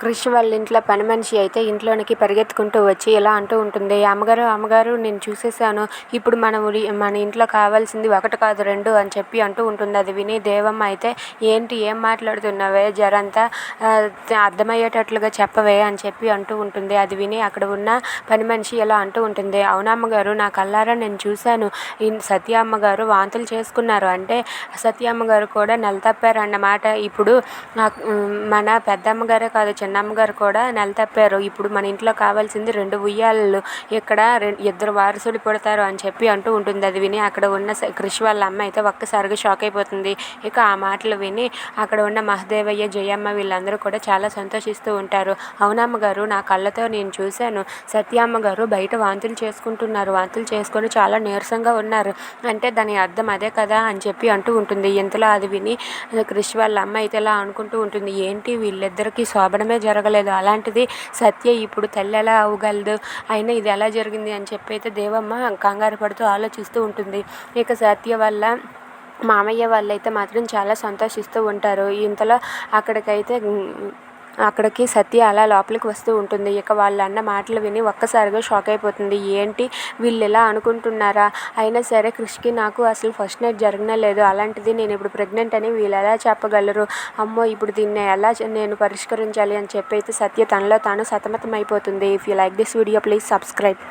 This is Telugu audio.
క్రిష్ వాళ్ళ ఇంట్లో పని మనిషి అయితే ఇంట్లోనికి పరిగెత్తుకుంటూ వచ్చి ఇలా అంటూ ఉంటుంది, అమ్మగారు అమ్మగారు నేను చూసేసాను, ఇప్పుడు మన ఇంట్లో కావాల్సింది 1 కాదు 2 అని చెప్పి అంటూ ఉంటుంది. అది విని దేవమ్మ అయితే ఏంటి ఏం మాట్లాడుతున్నావే, జరంతా అర్థమయ్యేటట్లుగా చెప్పవే అని చెప్పి అంటూ ఉంటుంది. అది విని అక్కడ ఉన్న పని మనిషి ఇలా అంటూ ఉంటుంది, అవునమ్మగారు నా కళ్ళారా నేను చూశాను, సత్య అమ్మగారు వాంతులు చేసుకున్నారు అంటే సత్య అమ్మగారు కూడా నెల తప్పారన్నమాట. ఇప్పుడు మన పెద్దమ్మగారే కాదు చిన్నమ్మగారు కూడా నెల తప్పారు. ఇప్పుడు మన ఇంట్లో కావాల్సింది 2 ఉయ్యాలలు, ఇక్కడ 2 వారసులు పుడతారు అని చెప్పి అంటూ ఉంటుంది. అది విని అక్కడ ఉన్న క్రిష్ వాళ్ళ అమ్మ అయితే ఒక్కసారిగా షాక్ అయిపోతుంది. ఇక ఆ మాటలు విని అక్కడ ఉన్న మహదేవయ్య, జయమ్మ వీళ్ళందరూ కూడా చాలా సంతోషిస్తూ ఉంటారు. అవునమ్మగారు నా కళ్ళతో నేను చూశాను, సత్యమ్మ గారు బయట వాంతులు చేసుకుంటున్నారు, వాంతులు చేసుకొని చాలా నీరసంగా ఉన్నారు అంటే దాని అర్థం అదే కదా అని చెప్పి అంటూ ఉంటుంది. ఇంతలో అది విని క్రిష్ వాళ్ళ అమ్మ అయితే ఇలా అనుకుంటూ ఉంటుంది, ఏంటి వీళ్ళిద్దరికీ శోభనమే జరగలేదు, అలాంటిది సత్య ఇప్పుడు తల్లి ఎలా అవ్వగలదు, అయినా ఇది ఎలా జరిగింది అని చెప్పి అయితే దేవమ్మ కంగారు పడుతూ ఆలోచిస్తూ ఉంటుంది. ఇక సత్య వల్ల మామయ్య వాళ్ళైతే మాత్రం చాలా సంతోషిస్తూ ఉంటారు. ఇంతలో అక్కడికి సత్య అలా లోపలికి వస్తూ ఉంటుంది. ఇక వాళ్ళు అన్న మాటలు విని ఒక్కసారిగా షాక్ అయిపోతుంది. ఏంటి వీళ్ళు ఇలా అనుకుంటున్నారా, అయినా సరే క్రిష్కి నాకు అసలు ఫస్ట్ నైట్ జరగనే లేదు, అలాంటిది నేను ఇప్పుడు ప్రెగ్నెంట్ అని వీళ్ళు ఎలా చెప్పగలరు, అమ్మో ఇప్పుడు దీన్ని ఎలా నేను పరిష్కరించాలి అని చెప్పి అయితే సత్య తనలో తాను సతమతం అయిపోతుంది. If you like this video please subscribe.